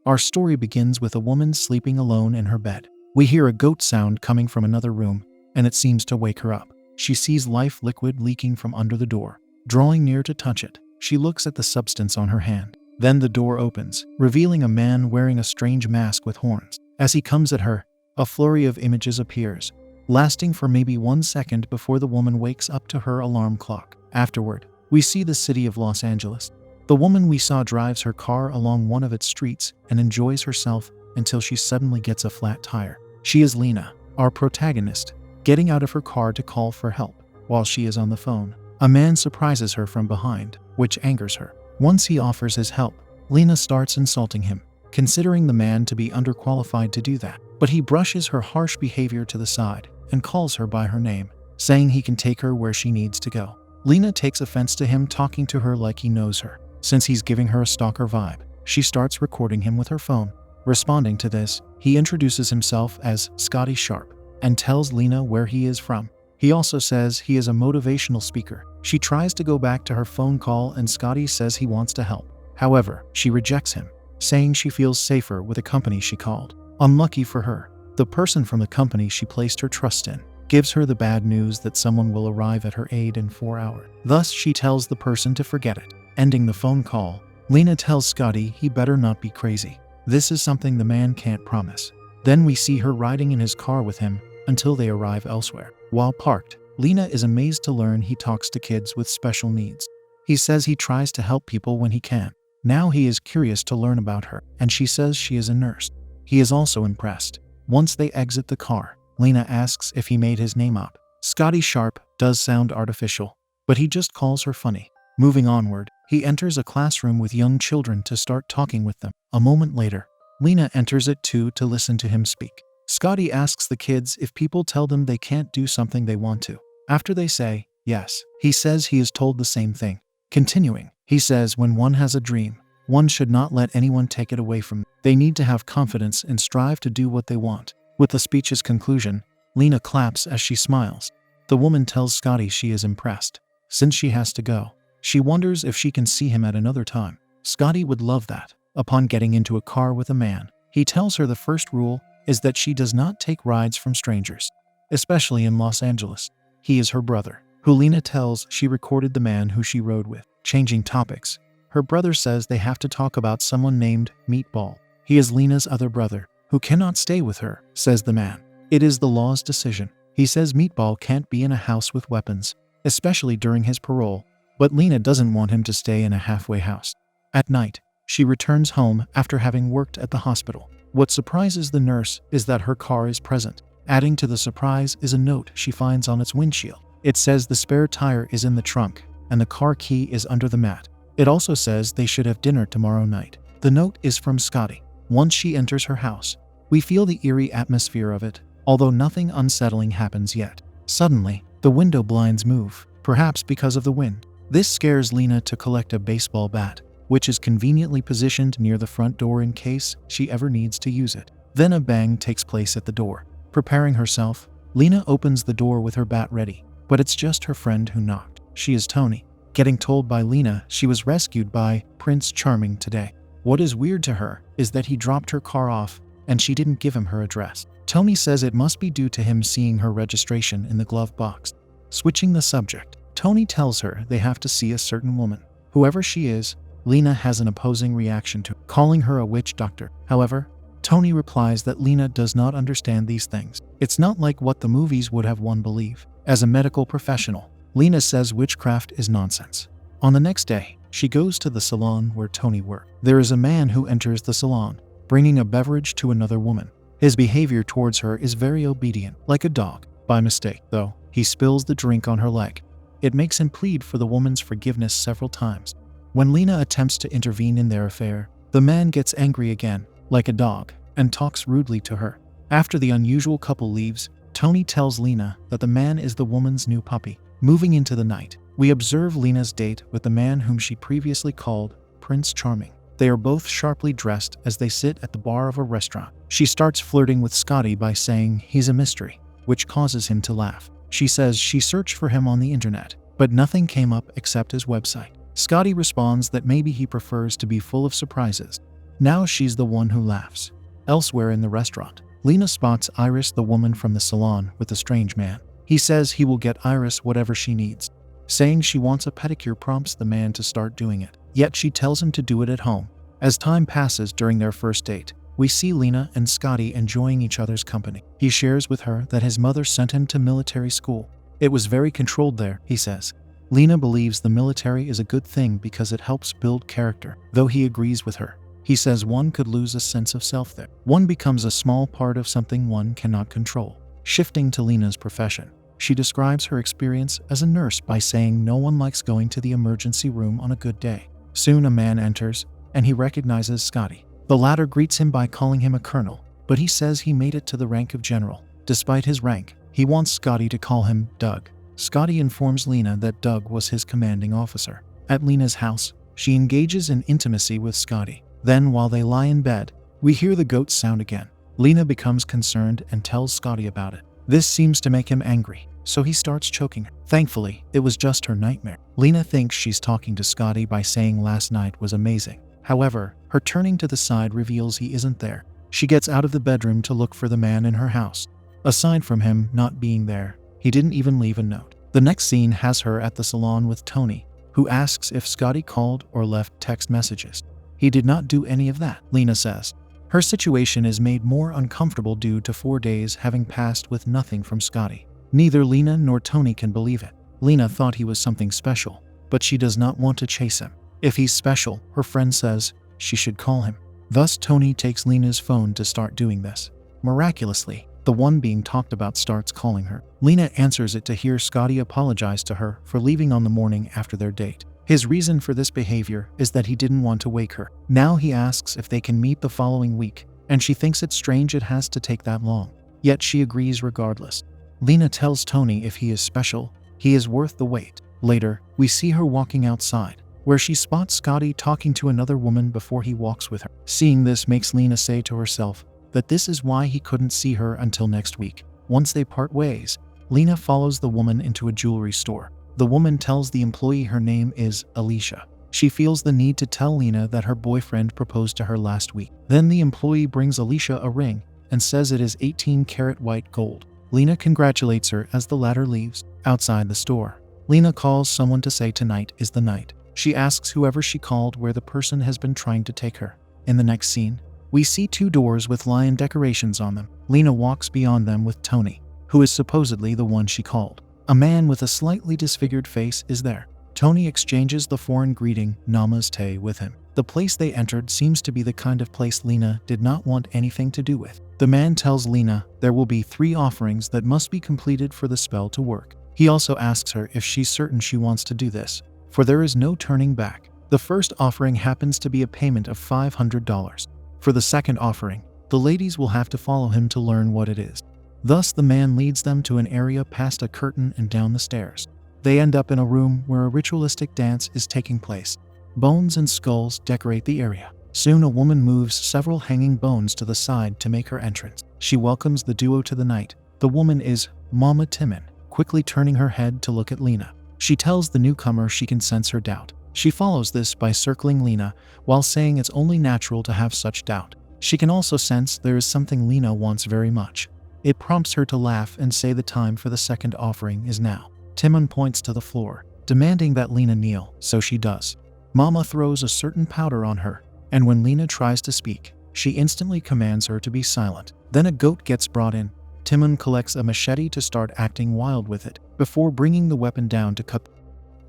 Our story begins with a woman sleeping alone in her bed. We hear a goat sound coming from another room, and it seems to wake her up. She sees life liquid leaking from under the door. Drawing near to touch it, she looks at the substance on her hand. Then the door opens, revealing a man wearing a strange mask with horns. As he comes at her, a flurry of images appears, lasting for maybe 1 second before the woman wakes up to her alarm clock. Afterward, we see the city of Los Angeles. The woman we saw drives her car along one of its streets and enjoys herself until she suddenly gets a flat tire. She is Lena, our protagonist, getting out of her car to call for help. While she is on the phone, a man surprises her from behind, which angers her. Once he offers his help, Lena starts insulting him, considering the man to be underqualified to do that. But he brushes her harsh behavior to the side and calls her by her name, saying he can take her where she needs to go. Lena takes offense to him talking to her like he knows her. Since he's giving her a stalker vibe, she starts recording him with her phone. Responding to this, he introduces himself as Scotty Sharp and tells Lena where he is from. He also says he is a motivational speaker. She tries to go back to her phone call and Scotty says he wants to help. However, she rejects him, saying she feels safer with a company she called. Unlucky for her, the person from the company she placed her trust in gives her the bad news that someone will arrive at her aid in 4 hours. Thus, she tells the person to forget it. Ending the phone call, Lena tells Scotty he better not be crazy. This is something the man can't promise. Then we see her riding in his car with him until they arrive elsewhere. While parked, Lena is amazed to learn he talks to kids with special needs. He says he tries to help people when he can. Now he is curious to learn about her, and she says she is a nurse. He is also impressed. Once they exit the car, Lena asks if he made his name up. Scotty Sharp does sound artificial, but he just calls her funny. Moving onward, he enters a classroom with young children to start talking with them. A moment later, Lena enters it too to listen to him speak. Scotty asks the kids if people tell them they can't do something they want to. After they say yes, he says he is told the same thing. Continuing, he says when one has a dream, one should not let anyone take it away from them. They need to have confidence and strive to do what they want. With the speech's conclusion, Lena claps as she smiles. The woman tells Scotty she is impressed. Since she has to go, she wonders if she can see him at another time. Scotty would love that. Upon getting into a car with a man, he tells her the first rule is that she does not take rides from strangers, especially in Los Angeles. He is her brother, who Lena tells she recorded the man who she rode with. Changing topics, her brother says they have to talk about someone named Meatball. He is Lena's other brother, who cannot stay with her, says the man. It is the law's decision. He says Meatball can't be in a house with weapons, especially during his parole, but Lena doesn't want him to stay in a halfway house. At night, she returns home after having worked at the hospital. What surprises the nurse is that her car is present. Adding to the surprise is a note she finds on its windshield. It says the spare tire is in the trunk and the car key is under the mat. It also says they should have dinner tomorrow night. The note is from Scotty. Once she enters her house, we feel the eerie atmosphere of it, although nothing unsettling happens yet. Suddenly, the window blinds move, perhaps because of the wind. This scares Lena to collect a baseball bat, which is conveniently positioned near the front door in case she ever needs to use it. Then a bang takes place at the door. Preparing herself, Lena opens the door with her bat ready, but it's just her friend who knocked. She is Tony, getting told by Lena she was rescued by Prince Charming today. What is weird to her is that he dropped her car off and she didn't give him her address. Tony says it must be due to him seeing her registration in the glove box. Switching the subject, Tony tells her they have to see a certain woman. Whoever she is, Lena has an opposing reaction to, calling her a witch doctor. However, Tony replies that Lena does not understand these things. It's not like what the movies would have one believe. As a medical professional, Lena says witchcraft is nonsense. On the next day, she goes to the salon where Tony worked. There is a man who enters the salon, bringing a beverage to another woman. His behavior towards her is very obedient, like a dog. By mistake, though, he spills the drink on her leg. It makes him plead for the woman's forgiveness several times. When Lena attempts to intervene in their affair, the man gets angry again, like a dog, and talks rudely to her. After the unusual couple leaves, Tony tells Lena that the man is the woman's new puppy. Moving into the night, we observe Lena's date with the man whom she previously called Prince Charming. They are both sharply dressed as they sit at the bar of a restaurant. She starts flirting with Scotty by saying he's a mystery, which causes him to laugh. She says she searched for him on the internet, but nothing came up except his website. Scotty responds that maybe he prefers to be full of surprises. Now she's the one who laughs. Elsewhere in the restaurant, Lena spots Iris, the woman from the salon, with a strange man. He says he will get Iris whatever she needs. Saying she wants a pedicure prompts the man to start doing it. Yet she tells him to do it at home. As time passes during their first date, we see Lena and Scotty enjoying each other's company. He shares with her that his mother sent him to military school. It was very controlled there, he says. Lena believes the military is a good thing because it helps build character, though he agrees with her. He says one could lose a sense of self there. One becomes a small part of something one cannot control. Shifting to Lena's profession, she describes her experience as a nurse by saying no one likes going to the emergency room on a good day. Soon a man enters, and he recognizes Scotty. The latter greets him by calling him a colonel, but he says he made it to the rank of general. Despite his rank, he wants Scotty to call him Doug. Scotty informs Lena that Doug was his commanding officer. At Lena's house, she engages in intimacy with Scotty. Then, while they lie in bed, we hear the goat sound again. Lena becomes concerned and tells Scotty about it. This seems to make him angry, so he starts choking her. Thankfully, it was just her nightmare. Lena thinks she's talking to Scotty by saying last night was amazing. However, her turning to the side reveals he isn't there. She gets out of the bedroom to look for the man in her house. Aside from him not being there, he didn't even leave a note. The next scene has her at the salon with Tony, who asks if Scotty called or left text messages. He did not do any of that, Lena says. Her situation is made more uncomfortable due to 4 days having passed with nothing from Scotty. Neither Lena nor Tony can believe it. Lena thought he was something special, but she does not want to chase him. If he's special, her friend says she should call him. Thus, Tony takes Lena's phone to start doing this. Miraculously, the one being talked about starts calling her. Lena answers it to hear Scotty apologize to her for leaving on the morning after their date. His reason for this behavior is that he didn't want to wake her. Now he asks if they can meet the following week, and she thinks it's strange it has to take that long. Yet she agrees regardless. Lena tells Tony if he is special, he is worth the wait. Later, we see her walking outside, where she spots Scotty talking to another woman before he walks with her. Seeing this makes Lena say to herself that this is why he couldn't see her until next week. Once they part ways, Lena follows the woman into a jewelry store. The woman tells the employee her name is Alicia. She feels the need to tell Lena that her boyfriend proposed to her last week. Then the employee brings Alicia a ring and says it is 18-karat white gold. Lena congratulates her as the latter leaves. Outside the store, Lena calls someone to say tonight is the night. She asks whoever she called where the person has been trying to take her. In the next scene, we see 2 doors with lion decorations on them. Lena walks beyond them with Tony, who is supposedly the one she called. A man with a slightly disfigured face is there. Tony exchanges the foreign greeting, Namaste, with him. The place they entered seems to be the kind of place Lena did not want anything to do with. The man tells Lena there will be 3 offerings that must be completed for the spell to work. He also asks her if she's certain she wants to do this, for there is no turning back. The first offering happens to be a payment of $500. For the second offering, the ladies will have to follow him to learn what it is. Thus, the man leads them to an area past a curtain and down the stairs. They end up in a room where a ritualistic dance is taking place. Bones and skulls decorate the area. Soon a woman moves several hanging bones to the side to make her entrance. She welcomes the duo to the night. The woman is Mama Timon, quickly turning her head to look at Lena. She tells the newcomer she can sense her doubt. She follows this by circling Lena while saying it's only natural to have such doubt. She can also sense there is something Lena wants very much. It prompts her to laugh and say the time for the second offering is now. Timon points to the floor, demanding that Lena kneel, so she does. Mama throws a certain powder on her, and when Lena tries to speak, she instantly commands her to be silent. Then a goat gets brought in. Timon collects a machete to start acting wild with it, before bringing the weapon down to cut.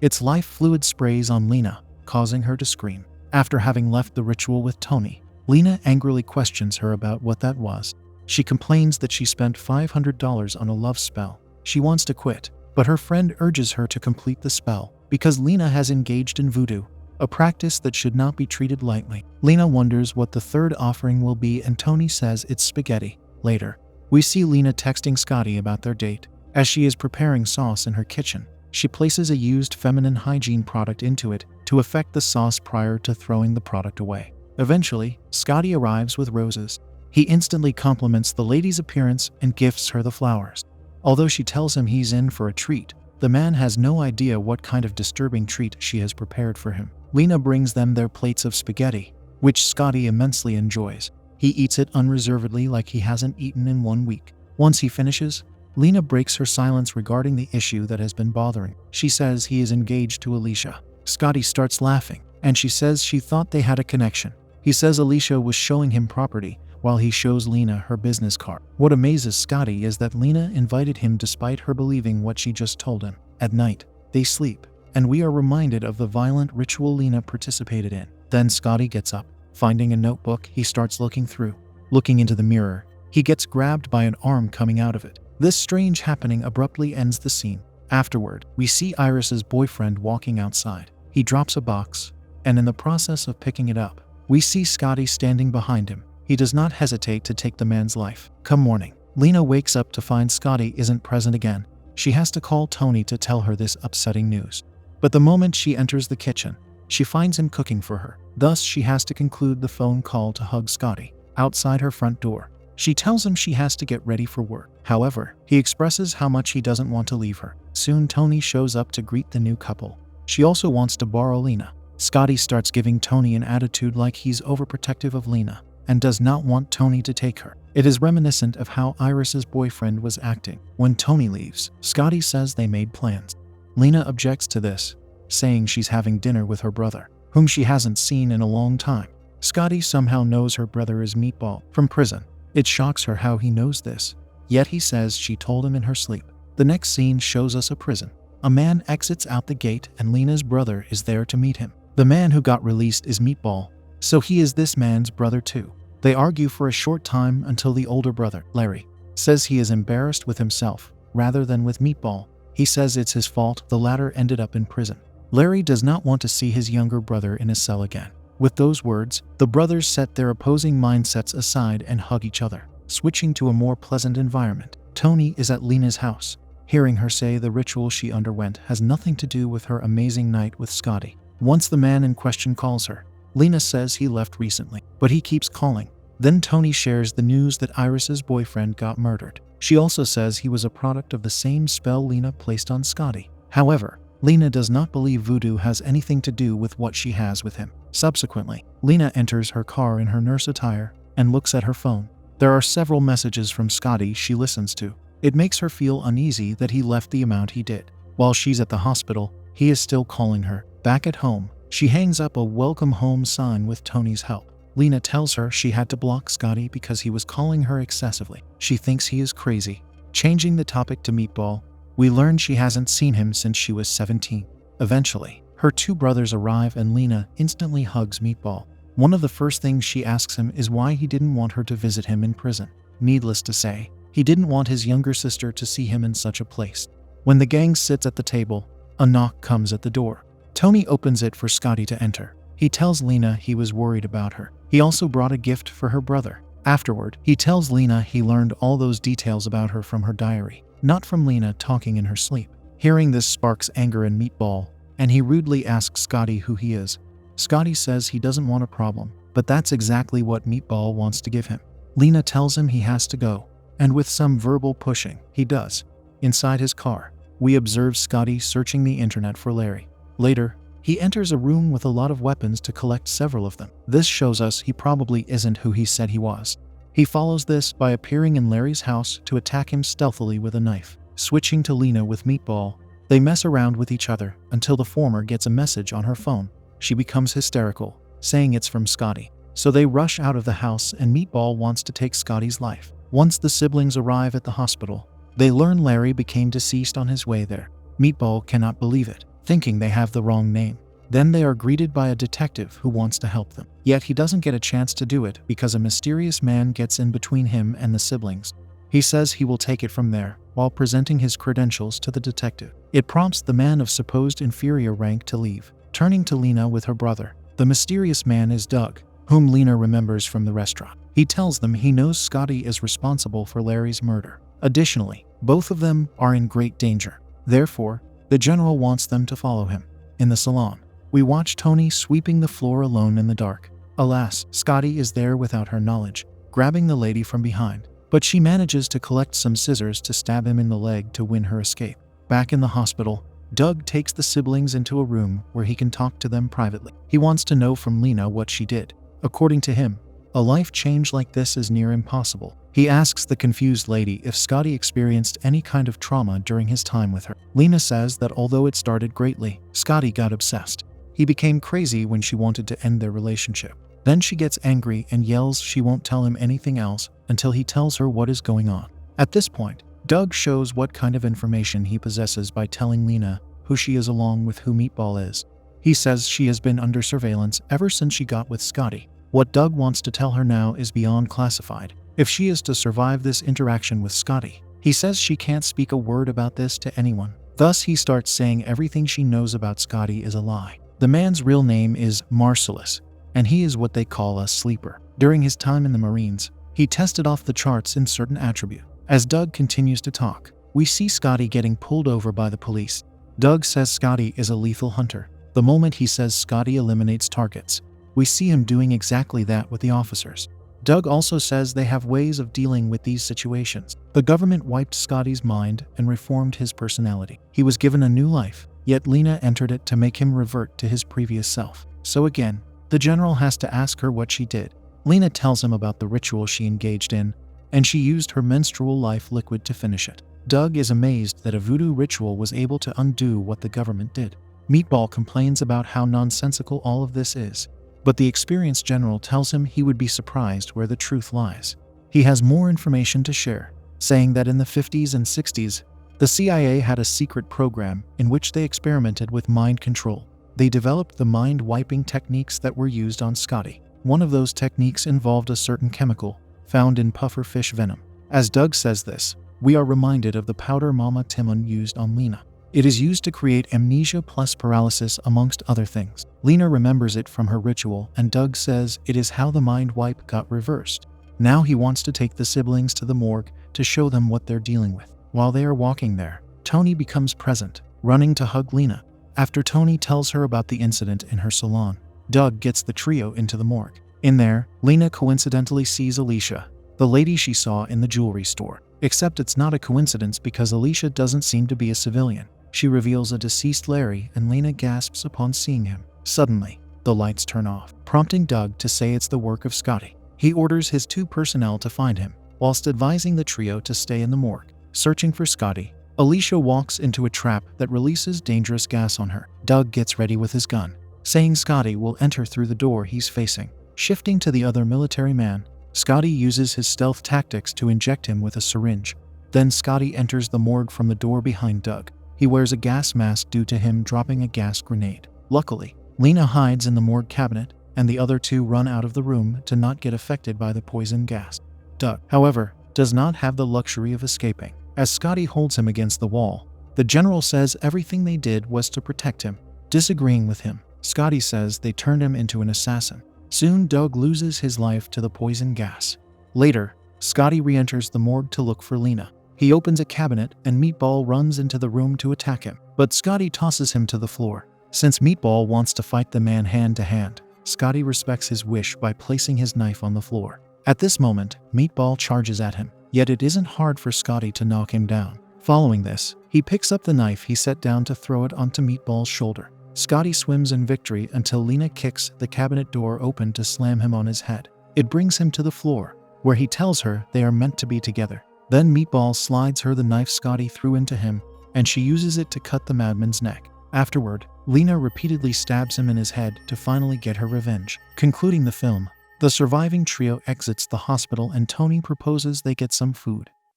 Its life fluid sprays on Lena, causing her to scream. After having left the ritual with Tony, Lena angrily questions her about what that was. She complains that she spent $500 on a love spell. She wants to quit, but her friend urges her to complete the spell because Lena has engaged in voodoo, a practice that should not be treated lightly. Lena wonders what the third offering will be and Tony says it's spaghetti. Later, we see Lena texting Scotty about their date. As she is preparing sauce in her kitchen, she places a used feminine hygiene product into it to affect the sauce prior to throwing the product away. Eventually, Scotty arrives with roses. He instantly compliments the lady's appearance and gifts her the flowers. Although she tells him he's in for a treat, the man has no idea what kind of disturbing treat she has prepared for him. Lena brings them their plates of spaghetti, which Scotty immensely enjoys. He eats it unreservedly like he hasn't eaten in 1 week. Once he finishes, Lena breaks her silence regarding the issue that has been bothering. She says he is engaged to Alicia. Scotty starts laughing, and she says she thought they had a connection. He says Alicia was showing him property while he shows Lena her business card. What amazes Scotty is that Lena invited him despite her believing what she just told him. At night, they sleep, and we are reminded of the violent ritual Lena participated in. Then Scotty gets up. Finding a notebook, he starts looking through. Looking into the mirror, he gets grabbed by an arm coming out of it. This strange happening abruptly ends the scene. Afterward, we see Iris's boyfriend walking outside. He drops a box, and in the process of picking it up, we see Scotty standing behind him. He does not hesitate to take the man's life. Come morning, Lena wakes up to find Scotty isn't present again. She has to call Tony to tell her this upsetting news. But the moment she enters the kitchen, she finds him cooking for her. Thus, she has to conclude the phone call to hug Scotty outside her front door. She tells him she has to get ready for work. However, he expresses how much he doesn't want to leave her. Soon, Tony shows up to greet the new couple. She also wants to borrow Lena. Scotty starts giving Tony an attitude like he's overprotective of Lena and does not want Tony to take her. It is reminiscent of how Iris's boyfriend was acting. When Tony leaves, Scotty says they made plans. Lena objects to this, saying she's having dinner with her brother, whom she hasn't seen in a long time. Scotty somehow knows her brother is Meatball from prison. It shocks her how he knows this, yet he says she told him in her sleep. The next scene shows us a prison. A man exits out the gate and Lena's brother is there to meet him. The man who got released is Meatball, so he is this man's brother too. They argue for a short time until the older brother, Larry, says he is embarrassed with himself rather than with Meatball. He says it's his fault the latter ended up in prison. Larry does not want to see his younger brother in a cell again. With those words, the brothers set their opposing mindsets aside and hug each other, switching to a more pleasant environment. Tony is at Lena's house, hearing her say the ritual she underwent has nothing to do with her amazing night with Scotty. Once the man in question calls her, Lena says he left recently, but he keeps calling. Then Tony shares the news that Iris's boyfriend got murdered. She also says he was a product of the same spell Lena placed on Scotty. However, Lena does not believe voodoo has anything to do with what she has with him. Subsequently, Lena enters her car in her nurse attire and looks at her phone. There are several messages from Scotty she listens to. It makes her feel uneasy that he left the amount he did. While she's at the hospital, he is still calling her. Back at home, she hangs up a welcome home sign with Tony's help. Lena tells her she had to block Scotty because he was calling her excessively. She thinks he is crazy. Changing the topic to Meatball, we learn she hasn't seen him since she was 17. Eventually, her two brothers arrive and Lena instantly hugs Meatball. One of the first things she asks him is why he didn't want her to visit him in prison. Needless to say, he didn't want his younger sister to see him in such a place. When the gang sits at the table, a knock comes at the door. Tony opens it for Scotty to enter. He tells Lena he was worried about her. He also brought a gift for her brother. Afterward, he tells Lena he learned all those details about her from her diary, not from Lena talking in her sleep. Hearing this sparks anger in Meatball, and he rudely asks Scotty who he is. Scotty says he doesn't want a problem, but that's exactly what Meatball wants to give him. Lena tells him he has to go, and with some verbal pushing, he does. Inside his car, we observe Scotty searching the internet for Larry. Later, he enters a room with a lot of weapons to collect several of them. This shows us he probably isn't who he said he was. He follows this by appearing in Larry's house to attack him stealthily with a knife. Switching to Lena with Meatball, they mess around with each other until the former gets a message on her phone. She becomes hysterical, saying it's from Scotty. So they rush out of the house and Meatball wants to take Scotty's life. Once the siblings arrive at the hospital, they learn Larry became deceased on his way there. Meatball cannot believe it, thinking they have the wrong name. Then they are greeted by a detective who wants to help them. Yet he doesn't get a chance to do it because a mysterious man gets in between him and the siblings. He says he will take it from there while presenting his credentials to the detective. It prompts the man of supposed inferior rank to leave. Turning to Lena with her brother, the mysterious man is Doug, whom Lena remembers from the restaurant. He tells them he knows Scotty is responsible for Larry's murder. Additionally, both of them are in great danger. Therefore, the general wants them to follow him. In the salon, we watch Tony sweeping the floor alone in the dark. Alas, Scotty is there without her knowledge, grabbing the lady from behind. But she manages to collect some scissors to stab him in the leg to win her escape. Back in the hospital, Doug takes the siblings into a room where he can talk to them privately. He wants to know from Lena what she did. According to him, a life change like this is near impossible. He asks the confused lady if Scotty experienced any kind of trauma during his time with her. Lena says that although it started greatly, Scotty got obsessed. He became crazy when she wanted to end their relationship. Then she gets angry and yells she won't tell him anything else until he tells her what is going on. At this point, Doug shows what kind of information he possesses by telling Lena who she is along with who Meatball is. He says she has been under surveillance ever since she got with Scotty. What Doug wants to tell her now is beyond classified. If she is to survive this interaction with Scotty, he says she can't speak a word about this to anyone. Thus, he starts saying everything she knows about Scotty is a lie. The man's real name is Marcellus, and he is what they call a sleeper. During his time in the Marines, he tested off the charts in certain attributes. As Doug continues to talk, we see Scotty getting pulled over by the police. Doug says Scotty is a lethal hunter. The moment he says Scotty eliminates targets, we see him doing exactly that with the officers. Doug also says they have ways of dealing with these situations. The government wiped Scotty's mind and reformed his personality. He was given a new life, yet Lena entered it to make him revert to his previous self. So again, the general has to ask her what she did. Lena tells him about the ritual she engaged in, and she used her menstrual life liquid to finish it. Doug is amazed that a voodoo ritual was able to undo what the government did. Meatball complains about how nonsensical all of this is, but the experienced general tells him he would be surprised where the truth lies. He has more information to share, saying that in the 50s and 60s, the CIA had a secret program in which they experimented with mind control. They developed the mind-wiping techniques that were used on Scotty. One of those techniques involved a certain chemical found in puffer fish venom. As Doug says this, we are reminded of the powder Mama Timon used on Lena. It is used to create amnesia plus paralysis amongst other things. Lena remembers it from her ritual, and Doug says it is how the mind wipe got reversed. Now he wants to take the siblings to the morgue to show them what they're dealing with. While they are walking there, Tony becomes present, running to hug Lena. After Tony tells her about the incident in her salon, Doug gets the trio into the morgue. In there, Lena coincidentally sees Alicia, the lady she saw in the jewelry store. Except it's not a coincidence because Alicia doesn't seem to be a civilian. She reveals a deceased Larry, and Lena gasps upon seeing him. Suddenly, the lights turn off, prompting Doug to say it's the work of Scotty. He orders his 2 personnel to find him, whilst advising the trio to stay in the morgue. Searching for Scotty, Alicia walks into a trap that releases dangerous gas on her. Doug gets ready with his gun, saying Scotty will enter through the door he's facing. Shifting to the other military man, Scotty uses his stealth tactics to inject him with a syringe. Then Scotty enters the morgue from the door behind Doug. He wears a gas mask due to him dropping a gas grenade. Luckily, Lena hides in the morgue cabinet, and the other 2 run out of the room to not get affected by the poison gas. Doug, however, does not have the luxury of escaping. As Scotty holds him against the wall, the general says everything they did was to protect him. Disagreeing with him, Scotty says they turned him into an assassin. Soon, Doug loses his life to the poison gas. Later, Scotty re-enters the morgue to look for Lena. He opens a cabinet and Meatball runs into the room to attack him, but Scotty tosses him to the floor. Since Meatball wants to fight the man hand to hand, Scotty respects his wish by placing his knife on the floor. At this moment, Meatball charges at him, yet it isn't hard for Scotty to knock him down. Following this, he picks up the knife he set down to throw it onto Meatball's shoulder. Scotty swims in victory until Lena kicks the cabinet door open to slam him on his head. It brings him to the floor, where he tells her they are meant to be together. Then Meatball slides her the knife Scotty threw into him, and she uses it to cut the madman's neck. Afterward, Lena repeatedly stabs him in his head to finally get her revenge. Concluding the film, the surviving trio exits the hospital and Tony proposes they get some food.